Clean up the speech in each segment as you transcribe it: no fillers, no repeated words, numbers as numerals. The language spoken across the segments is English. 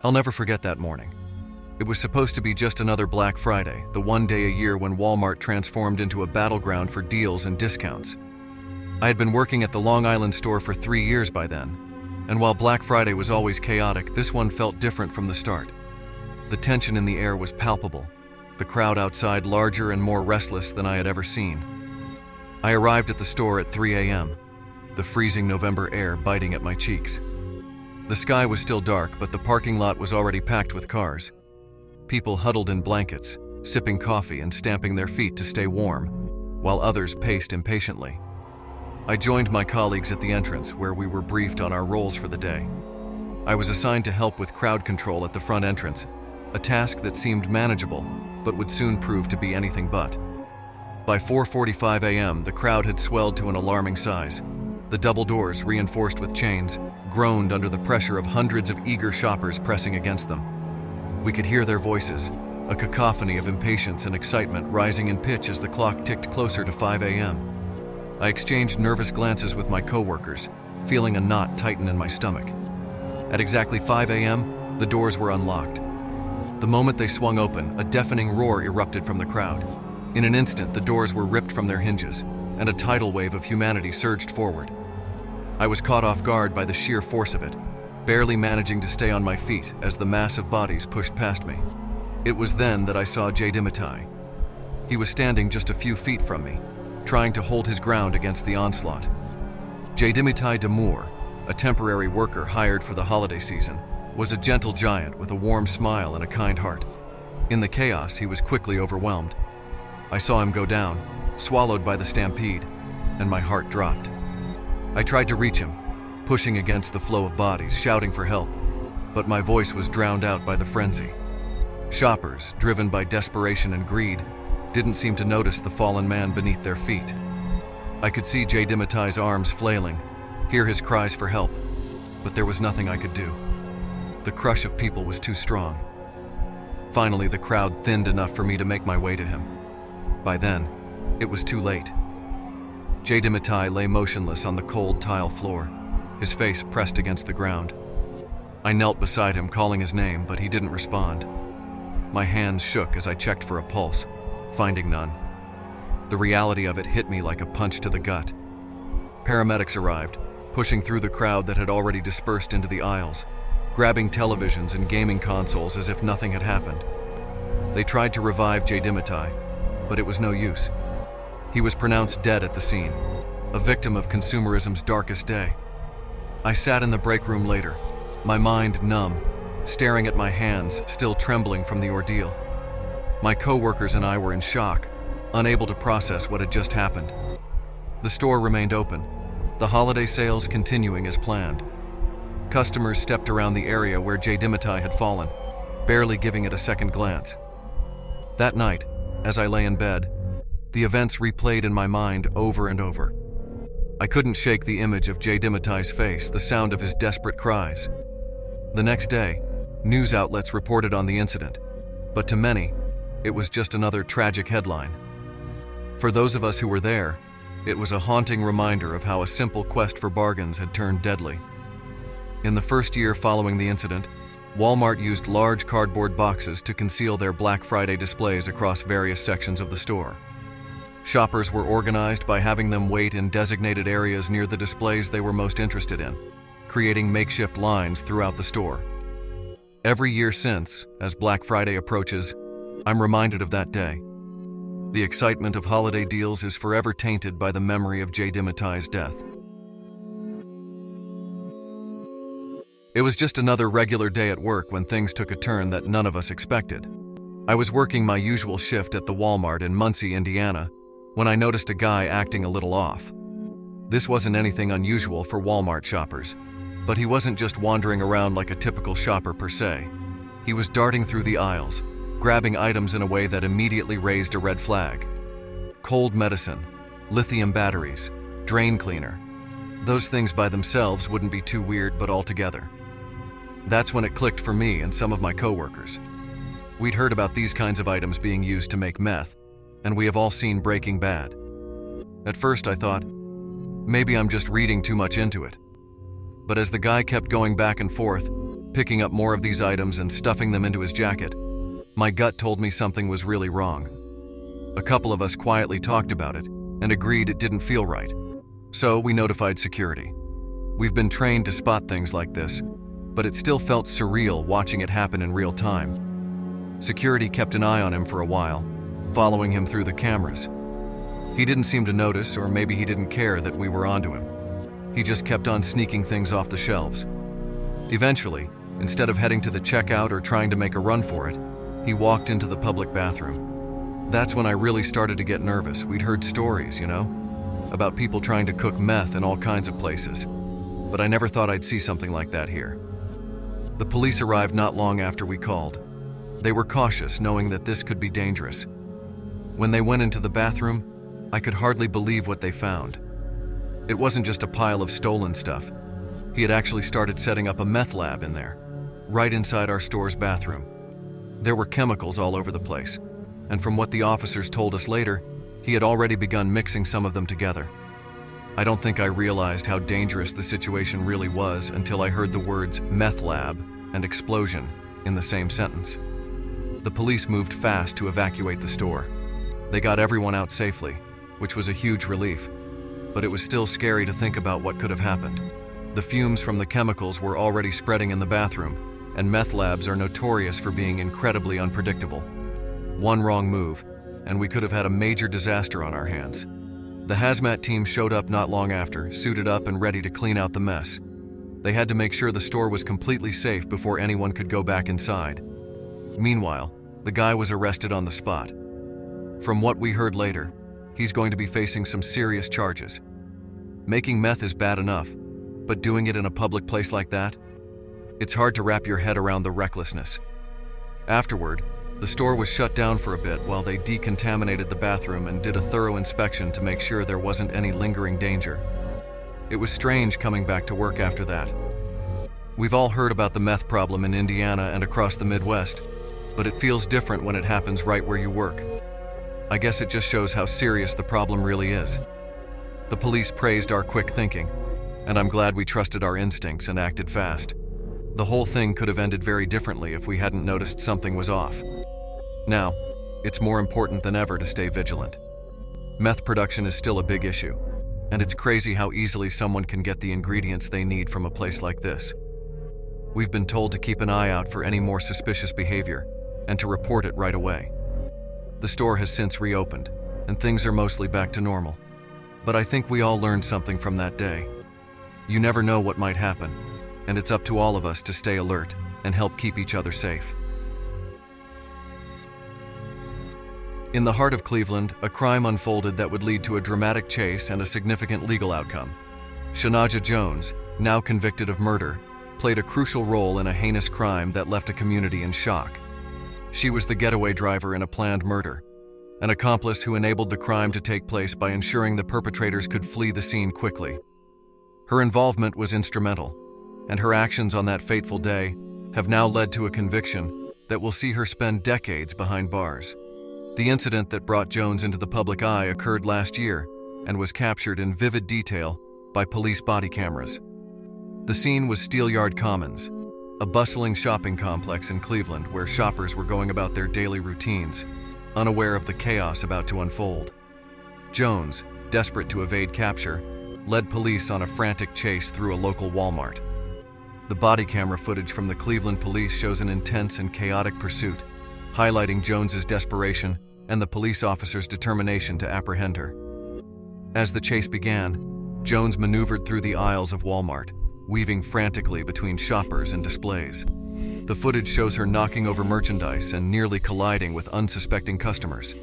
I'll never forget that morning. It was supposed to be just another Black Friday, the one day a year when Walmart transformed into a battleground for deals and discounts. I had been working at the Long Island store for 3 years by then, and while Black Friday was always chaotic, this one felt different from the start. The tension in the air was palpable, the crowd outside larger and more restless than I had ever seen. I arrived at the store at 3 a.m., the freezing November air biting at my cheeks. The sky was still dark, but the parking lot was already packed with cars. People huddled in blankets, sipping coffee and stamping their feet to stay warm, while others paced impatiently. I joined my colleagues at the entrance, where we were briefed on our roles for the day. I was assigned to help with crowd control at the front entrance, a task that seemed manageable, but would soon prove to be anything but. By 4:45 a.m., the crowd had swelled to an alarming size. The double doors, reinforced with chains, groaned under the pressure of hundreds of eager shoppers pressing against them. We could hear their voices, a cacophony of impatience and excitement rising in pitch as the clock ticked closer to 5 a.m. I exchanged nervous glances with my coworkers, feeling a knot tighten in my stomach. At exactly 5 a.m., the doors were unlocked. The moment they swung open, a deafening roar erupted from the crowd. In an instant, the doors were ripped from their hinges, and a tidal wave of humanity surged forward. I was caught off guard by the sheer force of it, barely managing to stay on my feet as the mass of bodies pushed past me. It was then that I saw Stampede. He was standing just a few feet from me, trying to hold his ground against the onslaught. Stampede Demure, a temporary worker hired for the holiday season, was a gentle giant with a warm smile and a kind heart. In the chaos, he was quickly overwhelmed. I saw him go down, swallowed by the stampede, and my heart dropped. I tried to reach him, pushing against the flow of bodies, shouting for help, but my voice was drowned out by the frenzy. Shoppers, driven by desperation and greed, didn't seem to notice the fallen man beneath their feet. I could see Stampede's arms flailing, hear his cries for help, but there was nothing I could do. The crush of people was too strong. Finally, the crowd thinned enough for me to make my way to him. By then, it was too late. Stampede lay motionless on the cold tile floor, his face pressed against the ground. I knelt beside him, calling his name, but he didn't respond. My hands shook as I checked for a pulse, finding none. The reality of it hit me like a punch to the gut. Paramedics arrived, pushing through the crowd that had already dispersed into the aisles, grabbing televisions and gaming consoles as if nothing had happened. They tried to revive Stampede, but it was no use. He was pronounced dead at the scene, a victim of consumerism's darkest day. I sat in the break room later, my mind numb, staring at my hands still trembling from the ordeal. My coworkers and I were in shock, unable to process what had just happened. The store remained open, the holiday sales continuing as planned. Customers stepped around the area where Stampede had fallen, barely giving it a second glance. That night, as I lay in bed, the events replayed in my mind over and over. I couldn't shake the image of Stampede's face, the sound of his desperate cries. The next day, news outlets reported on the incident, but to many, it was just another tragic headline. For those of us who were there, it was a haunting reminder of how a simple quest for bargains had turned deadly. In the first year following the incident, Walmart used large cardboard boxes to conceal their Black Friday displays across various sections of the store. Shoppers were organized by having them wait in designated areas near the displays they were most interested in, creating makeshift lines throughout the store. Every year since, as Black Friday approaches, I'm reminded of that day. The excitement of holiday deals is forever tainted by the memory of Stampede's death. It was just another regular day at work when things took a turn that none of us expected. I was working my usual shift at the Walmart in Muncie, Indiana, when I noticed a guy acting a little off. This wasn't anything unusual for Walmart shoppers, but he wasn't just wandering around like a typical shopper per se. He was darting through the aisles, grabbing items in a way that immediately raised a red flag. Cold medicine, lithium batteries, drain cleaner. Those things by themselves wouldn't be too weird, but altogether. That's when it clicked for me and some of my coworkers. We'd heard about these kinds of items being used to make meth, and we have all seen Breaking Bad. At first I thought, maybe I'm just reading too much into it. But as the guy kept going back and forth, picking up more of these items and stuffing them into his jacket. My gut told me something was really wrong. A couple of us quietly talked about it and agreed it didn't feel right. So we notified security. We've been trained to spot things like this, but it still felt surreal watching it happen in real time. Security kept an eye on him for a while, following him through the cameras. He didn't seem to notice, or maybe he didn't care that we were onto him. He just kept on sneaking things off the shelves. Eventually, instead of heading to the checkout or trying to make a run for it, he walked into the public bathroom. That's when I really started to get nervous. We'd heard stories, about people trying to cook meth in all kinds of places, but I never thought I'd see something like that here. The police arrived not long after we called. They were cautious, knowing that this could be dangerous. When they went into the bathroom, I could hardly believe what they found. It wasn't just a pile of stolen stuff. He had actually started setting up a meth lab in there, right inside our store's bathroom. There were chemicals all over the place, and from what the officers told us later, he had already begun mixing some of them together. I don't think I realized how dangerous the situation really was until I heard the words meth lab and explosion in the same sentence. The police moved fast to evacuate the store. They got everyone out safely, which was a huge relief, but it was still scary to think about what could have happened. The fumes from the chemicals were already spreading in the bathroom, and meth labs are notorious for being incredibly unpredictable. One wrong move, and we could have had a major disaster on our hands. The hazmat team showed up not long after, suited up and ready to clean out the mess. They had to make sure the store was completely safe before anyone could go back inside. Meanwhile, the guy was arrested on the spot. From what we heard later, he's going to be facing some serious charges. Making meth is bad enough, but doing it in a public place like that? It's hard to wrap your head around the recklessness. Afterward, the store was shut down for a bit while they decontaminated the bathroom and did a thorough inspection to make sure there wasn't any lingering danger. It was strange coming back to work after that. We've all heard about the meth problem in Indiana and across the Midwest, but it feels different when it happens right where you work. I guess it just shows how serious the problem really is. The police praised our quick thinking, and I'm glad we trusted our instincts and acted fast. The whole thing could have ended very differently if we hadn't noticed something was off. Now, it's more important than ever to stay vigilant. Meth production is still a big issue, and it's crazy how easily someone can get the ingredients they need from a place like this. We've been told to keep an eye out for any more suspicious behavior and to report it right away. The store has since reopened, and things are mostly back to normal. But I think we all learned something from that day. You never know what might happen, and it's up to all of us to stay alert and help keep each other safe. In the heart of Cleveland, a crime unfolded that would lead to a dramatic chase and a significant legal outcome. Shanaja Jones, now convicted of murder, played a crucial role in a heinous crime that left a community in shock. She was the getaway driver in a planned murder, an accomplice who enabled the crime to take place by ensuring the perpetrators could flee the scene quickly. Her involvement was instrumental, and her actions on that fateful day have now led to a conviction that will see her spend decades behind bars. The incident that brought Jones into the public eye occurred last year and was captured in vivid detail by police body cameras. The scene was Steelyard Commons, a bustling shopping complex in Cleveland where shoppers were going about their daily routines, unaware of the chaos about to unfold. Jones, desperate to evade capture, led police on a frantic chase through a local Walmart. The body camera footage from the Cleveland police shows an intense and chaotic pursuit, highlighting Jones's desperation and the police officer's determination to apprehend her. As the chase began, Jones maneuvered through the aisles of Walmart, weaving frantically between shoppers and displays. The footage shows her knocking over merchandise and nearly colliding with unsuspecting customers.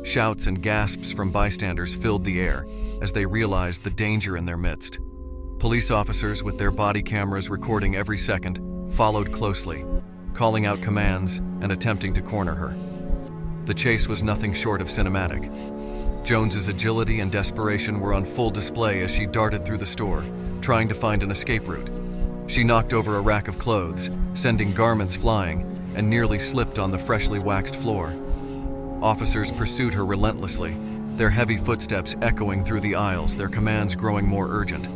Shouts and gasps from bystanders filled the air as they realized the danger in their midst. Police officers, with their body cameras recording every second, followed closely, calling out commands and attempting to corner her. The chase was nothing short of cinematic. Jones's agility and desperation were on full display as she darted through the store, trying to find an escape route. She knocked over a rack of clothes, sending garments flying, and nearly slipped on the freshly waxed floor. Officers pursued her relentlessly, their heavy footsteps echoing through the aisles, their commands growing more urgent.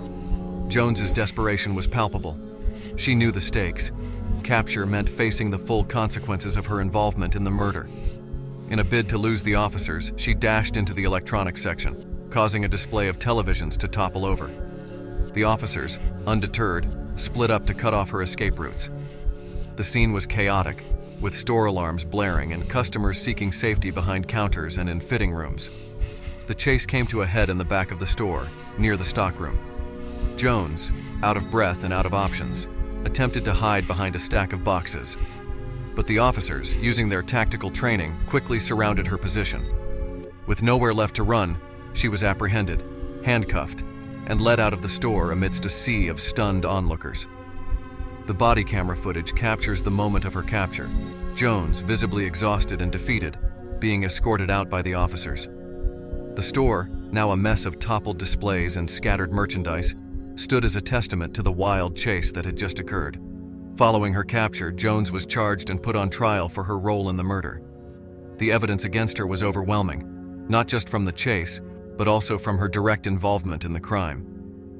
Jones's desperation was palpable. She knew the stakes, Capture meant facing the full consequences of her involvement in the murder. In a bid to lose the officers, she dashed into the electronics section, causing a display of televisions to topple over. The officers, undeterred, split up to cut off her escape routes. The scene was chaotic, with store alarms blaring and customers seeking safety behind counters and in fitting rooms. The chase came to a head in the back of the store, near the stockroom. Jones, out of breath and out of options, attempted to hide behind a stack of boxes. But the officers, using their tactical training, quickly surrounded her position. With nowhere left to run, she was apprehended, handcuffed, and led out of the store amidst a sea of stunned onlookers. The body camera footage captures the moment of her capture, Jones, visibly exhausted and defeated, being escorted out by the officers. The store, now a mess of toppled displays and scattered merchandise, stood as a testament to the wild chase that had just occurred. Following her capture, Jones was charged and put on trial for her role in the murder. The evidence against her was overwhelming, not just from the chase, but also from her direct involvement in the crime.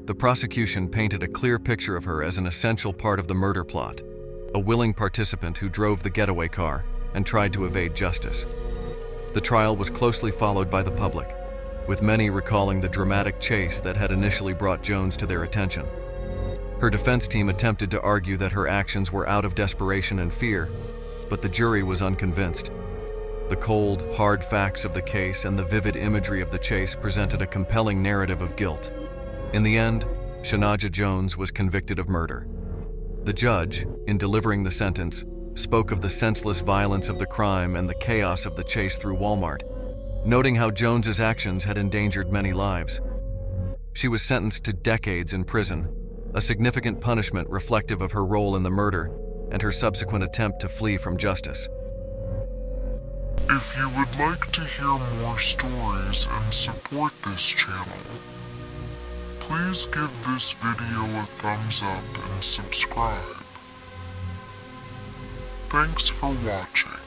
The prosecution painted a clear picture of her as an essential part of the murder plot, a willing participant who drove the getaway car and tried to evade justice. The trial was closely followed by the public, with many recalling the dramatic chase that had initially brought Jones to their attention. Her defense team attempted to argue that her actions were out of desperation and fear, but the jury was unconvinced. The cold, hard facts of the case and the vivid imagery of the chase presented a compelling narrative of guilt. In the end, Shanaja Jones was convicted of murder. The judge, in delivering the sentence, spoke of the senseless violence of the crime and the chaos of the chase through Walmart, noting how Jones's actions had endangered many lives. She was sentenced to decades in prison, a significant punishment reflective of her role in the murder and her subsequent attempt to flee from justice. If you would like to hear more stories and support this channel, please give this video a thumbs up and subscribe. Thanks for watching.